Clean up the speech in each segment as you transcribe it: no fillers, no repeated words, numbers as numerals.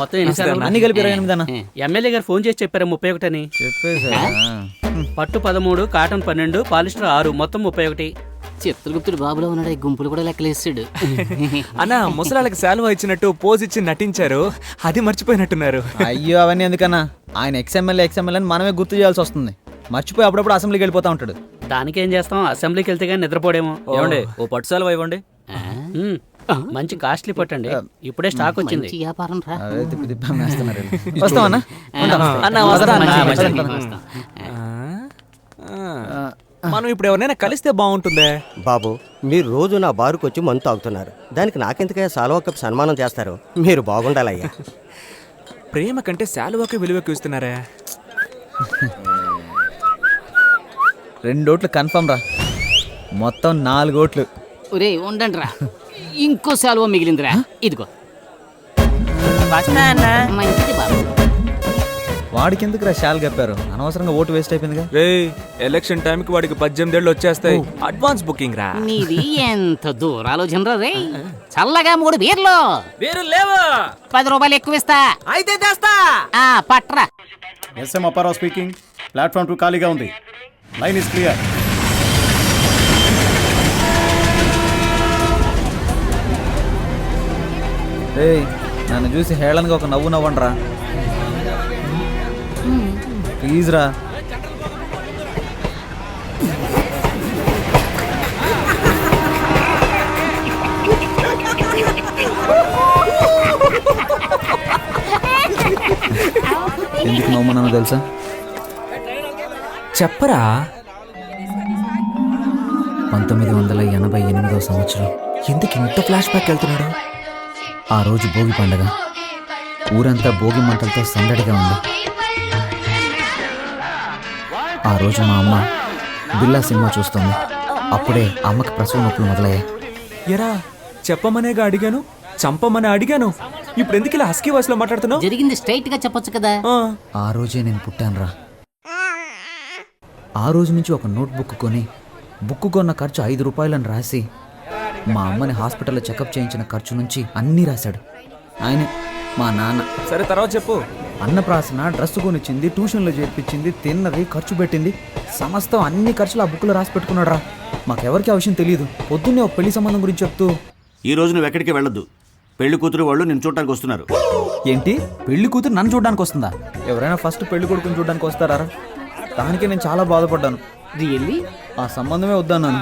మొత్తం ఎన్నిసార్లు అన్ని కలిపి 28 అన్న. ఎమ్మెల్యే గారు ఫోన్ చేసి చెప్పారు 31 అని. చెప్పేసా పట్టు 13, కాటన్ 12, పాలిస్టర్ 6, మొత్తం 31. చిత్రగుప్తుడు బాబులో ఉన్నాడు, ఈ గుంపులు కూడా లెక్కలేసాడు. అన్న ముసలాళ్ళకి శాలువా ఇచ్చినట్టు పోజ్ ఇచ్చి నటించారు, అది మర్చిపోయినట్టున్నారు. అయ్యో అవన్నీ ఎందుకన్నా, ఆయన ఎక్స్ఎమ్మెల్యే అని మనమే గుర్తు చేయాల్సి వస్తుంది. మర్చిపోయి అప్పుడప్పుడు అసెంబ్లీకి వెళ్ళిపోతా ఉంటాడు. దానికేం చేస్తాం, అసెంబ్లీకి వెళ్తే కానీ నిద్రపోడేమో. ఏమండి ఓ పట్టు శాలువా ఇవ్వండి. మంచి కాస్ట్లీ పట్టండి, ఇప్పుడే స్టాక్ వచ్చింది. మంచి వ్యాపారం రా. అదే తిప్పి తిప్పి అమ్మేస్తున్నారు వీళ్ళు. వస్తామన్నా అన్న వస్తా అన్న. వస్తాం. మనం ఇప్పుడు ఎవరైనా కలిస్తే బాగుంటుందే. బాబు, మీరు రోజు నా బారుకు వచ్చి మందు తాగుతున్నారు, దానికి నాకెందుకయ్యా సాల్వా కప్ సన్మానం చేస్తారు? మీరు బాగుండాలయ్యా. ప్రేమ కంటే శాలువాకి విలువకి ఇస్తున్నారే. 2 ఓట్లు కన్ఫర్మ్ రా, మొత్తం 4 ఓట్లు. ఒరే ఉండండి రా, ఇంకో శాలువా మిగిలిందిరా, ఇదిగో. మంచిది బాబు. వాడికి ఎందుకు రా షాల్ కప్పారు, అనవసరంగా ఓటు వేస్ట్ అయిపోయిందిగా. రే ఎలక్షన్ టైంకి వాడికి 18 ఏళ్ళు వచ్చేస్తాయి. అడ్వాన్స్ బుకింగ్ రా. నీది ఎంత దూరాలోచనరా రే. చల్లగా 3 బీర్లు వేరు లేవా? 10 రూపాయలు ఎక్కువ ఇస్తా. అయితే తెస్తా. పట్రా. S M Apparao speaking. ప్లాట్ఫామ్ 2 ఖాళీగా ఉంది. Line is clear. ఏయ్, నన్ను చూసి హేళనగా ఒక నవ్వు నవ్వండి రా ప్లీజ్ రా. ఎందుకు నవ్వుమన్నానో తెలుసా? చెప్పరా. 1988వ సంవత్సరం. ఎందుకు ఇంత ఫ్లాష్ బ్యాక్ వెళ్తున్నాడు? ఆ రోజు భోగి పండగ, ఊరంతా భోగి మంటలతో సందడిగా ఉంది. ఆ రోజు మా అమ్మ బిల్లా సినిమా చూస్తుంది. అప్పుడే అమ్మకి ప్రసవ నొప్పులు మొదలయ్యాయి. ఎరా చెప్పమనేగా అడిగాను, చంపమని అడిగాను. ఇప్పుడు ఎందుకు ఇలా హస్కీ వాయిస్ లో మాట్లాడుతున్నావు? జరిగింది స్ట్రైట్ గా చెప్పొచ్చు కదా. ఆ రోజే నేను పుట్టాను రా. ఆ రోజు నుంచి ఒక నోట్ బుక్ కొని, బుక్ కొన్న ఖర్చు 5 రూపాయలని రాసి, మా అమ్మని హాస్పిటల్లో చెకప్ చేయించిన ఖర్చు నుంచి అన్నీ రాశాడు ఆయనే, మా నాన్న. సరే తర్వాత చెప్పు. అన్నప్రాసన, డ్రెస్ కొనిచ్చింది, ట్యూషన్లో చేర్పించింది, తిన్నది, ఖర్చు పెట్టింది, సమస్తం అన్ని ఖర్చులు ఆ బుక్లో రాసి పెట్టుకున్నాడు రా. మాకెవరికి ఆ విషయం తెలియదు. పొద్దున్నే ఒక పెళ్లి సంబంధం గురించి చెప్తూ, ఈ రోజు నువ్వు ఎక్కడికి వెళ్ళొద్దు, పెళ్లి కూతురు వాళ్ళు నేను చూడటానికి వస్తున్నారు. ఏంటి పెళ్లి కూతురు నన్ను చూడడానికి వస్తుందా? ఎవరైనా ఫస్ట్ పెళ్లి కొడుకుని చూడడానికి వస్తారా? దానికే నేను చాలా బాధపడ్డాను. రియల్లీ? ఆ సంబంధమే వద్దన్నాను.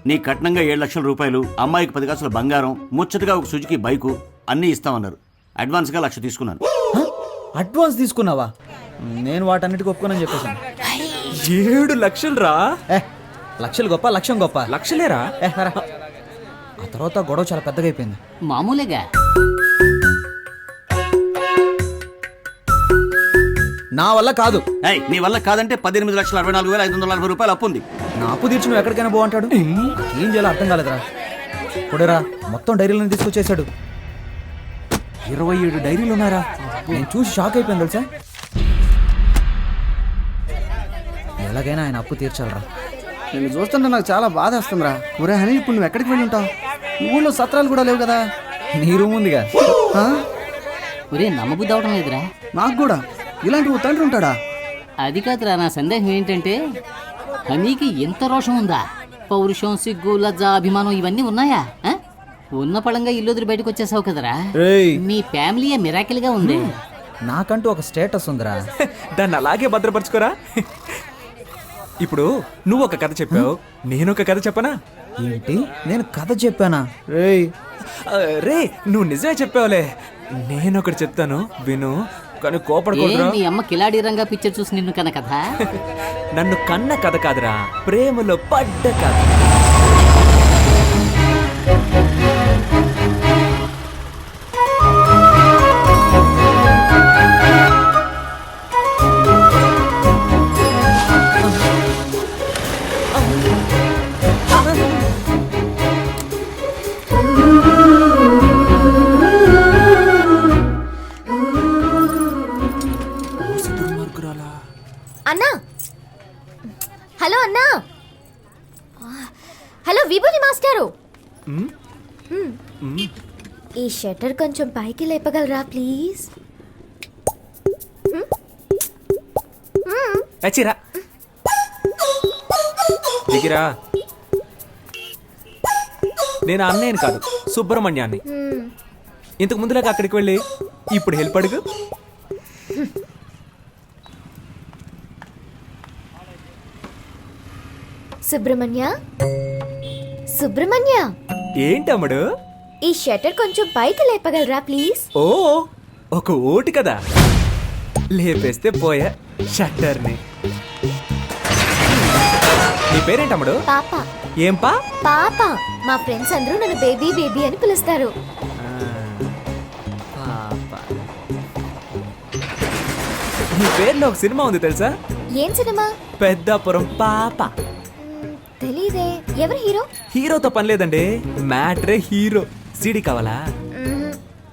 నీ కట్నంగా 7 లక్షల రూపాయలు, అమ్మాయికి 10 కాసుల బంగారం, ముచ్చటగా ఒక సుజుకి బైకు అన్నీ ఇస్తామన్నారు. అడ్వాన్స్గా 1,00,000 తీసుకున్నాను. అడ్వాన్స్ తీసుకున్నావా? నేను వాటన్నిటికి ఒప్పుకోనని చెప్పేసాను. 7 లక్షలు రా. లక్షలు గొప్ప, లక్ష్యం గొప్ప. లక్షలేరా? ఆ తర్వాత గొడవ చాలా పెద్దగా అయిపోయింది. మామూలుగా నా వల్ల కాదు. నీ వల్ల కాదంటే 18,64,540 రూపాయలు అప్పు ఉంది. నా అప్పు తీర్చి నువ్వు ఎక్కడికైనా పో అంటాడు. ఏం చేయాలో అర్థం కాలేదురా. కొడేరా మొత్తం డైరీలను తీసుకొచ్చేసాడు. 27 డైరీలు ఉన్నారా? నేను చూసి షాక్ అయిపోయింది తెలుసా. ఎలాగైనా ఆయన అప్పు తీర్చాలరా. నేను చూస్తుంటే నాకు చాలా బాధ వస్తుందిరా. ఒరే హనీ, ఇప్పుడు నువ్వు ఎక్కడికి వెళ్ళి ఉంటావు? ఊళ్ళో సత్రాలు కూడా లేవు కదా. నీ రూమ్ ఉందిగా. ఒరే నమ్మబుద్ధి అవడం లేదురా. నాకు కూడా ఇలాంటి ఓ తండ్రి ఉంటాడా? అది కాదురా, నా సందేహం ఏంటంటే హనీకి ఎంత రోషం ఉందా? పౌరుషం, సిగ్గు, లజ్జ, అభిమానం ఇవన్నీ ఉన్నాయా? ఉన్న పళంగా ఇల్లు వదిలి బయటకు వచ్చేసావు కదరా. మీ ఫ్యామిలీ మిరాకిల్ గా ఉంది. నాకంటూ ఒక స్టేటస్ ఉందిరా. దాన్ని అలాగే భద్రపరచుకోరా. ఇప్పుడు నువ్వు ఒక కథ చెప్పావు, నేను ఒక కథ చెప్పనా? ఏంటి, నేను కథ చెప్పానా? రే నువ్వు నిజమే చెప్పావులే. నేను ఒకటి చెప్తాను విను, కానీ కోపడకూడదురా. మీ అమ్మ కిలాడి రంగా పిక్చర్ చూసి నిన్ను కన్న కథ. నన్ను కన్న కథ కాదురా, ప్రేమలో పడ్డ కథ. అన్నా, హలో అన్నా. హలో విభూతి మాస్టారు, ఈ షట్టర్ కొంచెం పైకి లేపగలరా ప్లీజ్? వచ్చిరా దిగిరా. నేను అన్నయ్యని కాదు, సుబ్రహ్మణ్యాన్ని. ఇంతకు ముందులాగా అక్కడికి వెళ్ళి ఇప్పుడు హెల్ప్ అడుగు. సుబ్రహ్మణ్య, సుబ్రహ్మణ్య, ఏంటమ్ముడు? ఈ షట్టర్ కొంచెం పైకి లేపగలరా ప్లీజ్? ఓ ఒక ఓటు కదా, లేపేస్తే పోయా షట్టర్ని. నీ పేరేంటమ్ముడు? పాప. ఏం పా? పాప. మా ఫ్రెండ్స్ అందరూ నన్ను బేబీ బేబీ అని పిలుస్తారు. నీ పేరులో ఒక సినిమా ఉంది తెలుసా? ఏం సినిమా? పెద్దాపురం పాప. తెలీదే. ఎవరు హీరో? హీరోతో పని లేదండి, మ్యాట్రే హీరో. సీడీ కావాలా?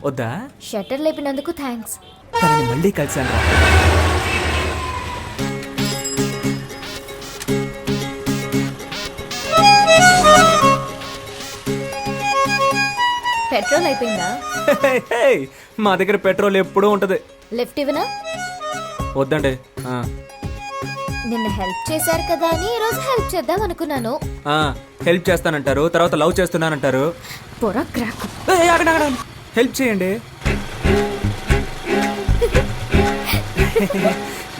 వద్దా? షట్టర్ లేపినందుకు థ్యాంక్స్. తనని మళ్ళీ కలిసాను రా. పెట్రోల్ అయిపోయిందా? మా దగ్గర పెట్రోల్ ఎప్పుడూ ఉంటది. లిఫ్ట్ ఇవ్వనా? వద్దండి. నిన్న హెల్ప్ చేశారు కదా అని ఈ రోజు హెల్ప్ చేద్దాం అనుకున్నాను. హెల్ప్ చేస్తానంటారు, తర్వాత లవ్ చేస్తున్నానంటారు. పొర క్రాక్. హెల్ప్ చేయండి.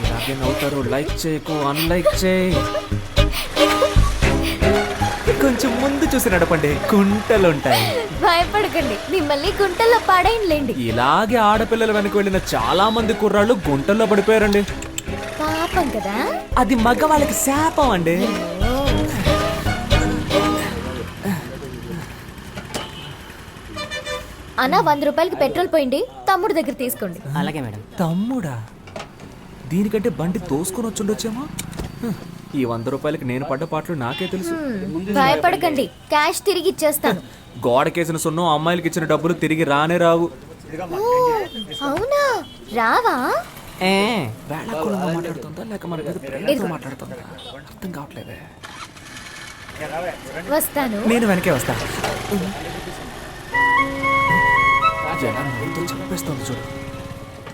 ఇలాగే నవ్వుతారు. లైక్ చేయకు, అన్లైక్ చేయి. కొంచెం ముందు చూసి నడపండి, కుంటలుంటాయి. భయపడకండి, మిమ్మల్ని గుంటల్లో పాడేయండి. ఇలాగే ఆడపిల్లల వెనక వెళ్ళిన చాలా మంది కుర్రాళ్ళు గుంటల్లో పడిపోయారండి. పాపం కదా. అది మగవాళ్ళకి శాపం అండి. అన్నా 100 రూపాయలకి పెట్రోల్ పోయింది, తమ్ముడు దగ్గర తీసుకోండి. అలాగే మేడం. తమ్ముడా? దీనికంటే బండి తోసుకొని వచ్చుండొచ్చేమో. ఈ 100 రూపాయలకి నేను పడ్డ పాటలు నాకే తెలుసు. భయపడకండి, క్యాష్ తిరిగి ఇచ్చేస్తాను. గోడకేసిన సున్నం అమ్మాయిలకి ఇచ్చిన డబ్బులు తిరిగి రానే రావు. అవునా? రావా? వేళాకులంగా మాట్లాడుతుందా లేక మన మీద ప్రేమతో మాట్లాడుతుందా అర్థం కావట్లేదే. వస్తాను. నేను వెనకే వస్తా. చంపేస్తుంది చూడు.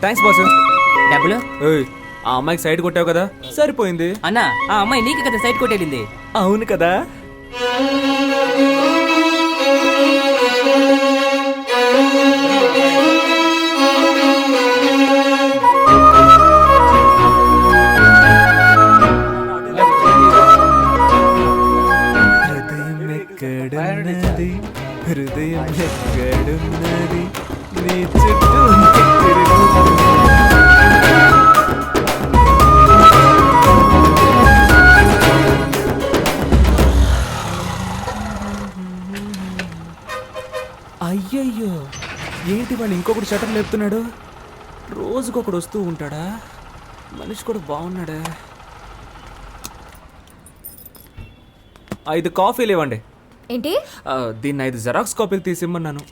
Thanks boss. డబ్బులు? ఆ అమ్మాయికి సైడ్ కొట్టావు కదా, సరిపోయింది. అన్నా, ఆ అమ్మాయి నీకు కదా సైడ్ కొట్టేళ్ళింది. అవును కదా. హృదయం ఎక్కడున్నది, హృదయం ఎక్కడున్నది, నీ చుట్టూ అయ్యయ్యో, ఏంటి వాళ్ళు ఇంకొకటి షటర్ లేపుతున్నాడు? రోజుకొకడు వస్తూ ఉంటాడా? మనిషి కూడా బాగున్నాడా? 5 కాఫీలు ఇవ్వండి. ఏంటి? దీన్ని 5 జెరాక్స్ కాపీలు తీసిమ్మన్నాను.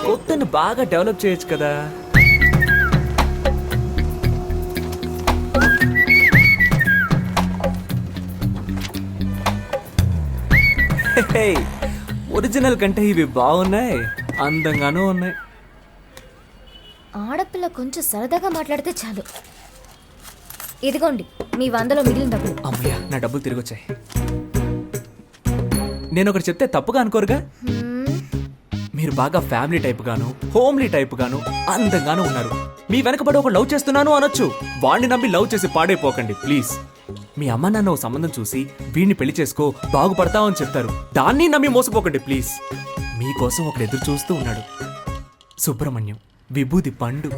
కొత్తను బాగా డెవలప్ చేయొచ్చు కదా. ఒరిజినల్ కంటే ఇవి బాగున్నాయి, అందంగానూ ఉన్నాయి. ఆడపిల్ల కొంచెం సరదాగా మాట్లాడితే చాలు. ఇదిగోండి మీ 100లో మిగిలిన డబ్బులు. అమ్మయ్య, నా డబ్బులు తిరిగి వచ్చాయి. నేను ఒకటి చెప్తే తప్పుగా అనుకోరుగా? మీరు బాగా ఫ్యామిలీ టైప్ గాను, హోమ్లీ టైప్ గాను, అందంగాను ఉన్నారు. మీ వెనకబడి ఒక లవ్ చేస్తున్నాను అనొచ్చు. వాడిని నమ్మి లవ్ చేసి పాడైపోకండి ప్లీజ్. మీ అమ్మ నాన్న ఓ సంబంధం చూసి వీడిని పెళ్లి చేసుకో బాగుపడతావు అని చెప్తారు. దాన్ని నమ్మి మోసపోకండి ప్లీజ్. మీకోసం ఒకడు ఎదురు చూస్తూ ఉన్నాడు. సుబ్రహ్మణ్యం, విభూది పండు.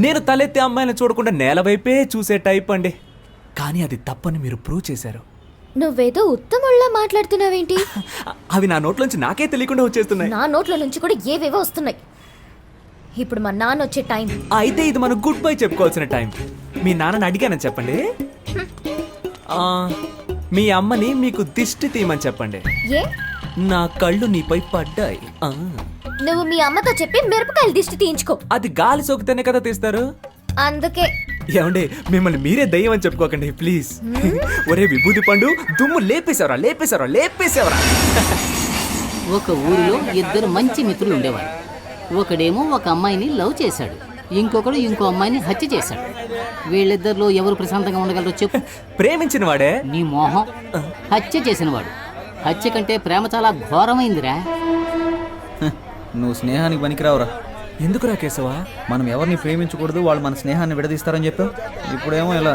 నేను తలెత్తే అమ్మాయిని చూడకుండా నేల వైపే చూసే టైప్ అండి. కానీ అది తప్పని మీరు ప్రూవ్ చేశారు. నువ్వేదో ఉత్తముళ్ళ మాట్లాడుతున్నావేంటి? అవి నా నోట్లోంచి నాకే తెలియకుండా వచ్చేస్తున్నాయి. నా నోట్ల నుంచి కూడా ఏవేవో వస్తున్నాయి. ఇప్పుడు మా నాన్న వచ్చే టైం. అయితే ఇది మనం గుడ్ బై చెప్పుకోవాల్సిన టైం. మీ నాన్నని అడిగానని చెప్పండి. మీ అమ్మని మీకు దిష్టి తీయమని చెప్పండి. ఏ? నా కళ్ళు నీపై పడ్డాయి. నువ్వు మీ అమ్మతో చెప్పి మిరపకాయలు దిష్టి తీయించుకో. అది గాలి సోకితేనే కదా తీస్తారు. అందుకే ఏమండి మిమ్మల్ని మీరే దయ్యం అని చెప్పుకోకండి ప్లీజ్. ఒరే విభూతి పండు దుమ్ము లేపేశావరా. ఒక ఊరిలో ఇద్దరు మంచి మిత్రులు ఉండేవారు. ఒకడేమో ఒక అమ్మాయిని లవ్ చేశాడు, ఇంకొకడు ఇంకో అమ్మాయిని హత్య చేశాడు. వీళ్ళిద్దరిలో ఎవరు ప్రశాంతంగా ఉండగలరో చెప్పు. ప్రేమించిన వాడే. నీ మోహం. హత్య చేసినవాడు. హత్య కంటే ప్రేమ చాలా ఘోరమైందిరా. నువ్వు స్నేహానికి పనికిరావురా. ఎందుకురా కేశవా? మనం ఎవరిని ప్రేమించకూడదు, వాళ్ళు మన స్నేహాన్ని విడదీస్తారని చెప్పావు. ఇప్పుడేమో ఇలా.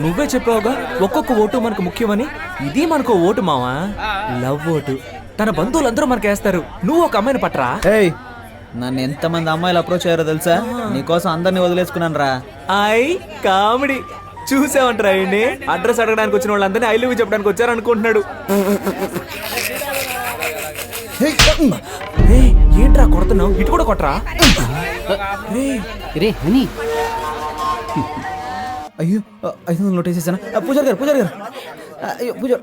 నువ్వే చెప్పావుగా ఒక్కొక్క ఓటు మనకు ముఖ్యమని. ఇది మనకు ఓటు మావా, లవ్ ఓటు. తన బంధువులందరూ మనకు వేస్తారు. నువ్వు ఒక అమ్మాయిని పట్టరా. ఏయ్, నన్ను ఎంతమంది అమ్మాయిలు అప్రోచ్ అయ్యారో తెలుసా? నీకోసం అందరినీ వదిలేసుకున్నాను రా. కామెడీ చూసావంటరా. అడ్రస్ అడగడానికి వచ్చిన వాళ్ళందరినీ ఐ లవ్ యూ చెప్పడానికి వచ్చారనుకుంటున్నాడు. ఏంట్రా కొడుతున్నావు? ఇటు కూడా కొట్టరా. రే హనీ, అయ్యో 500 నోట్ వేసేసాను. పూజారి గారు అయ్యో పూజారి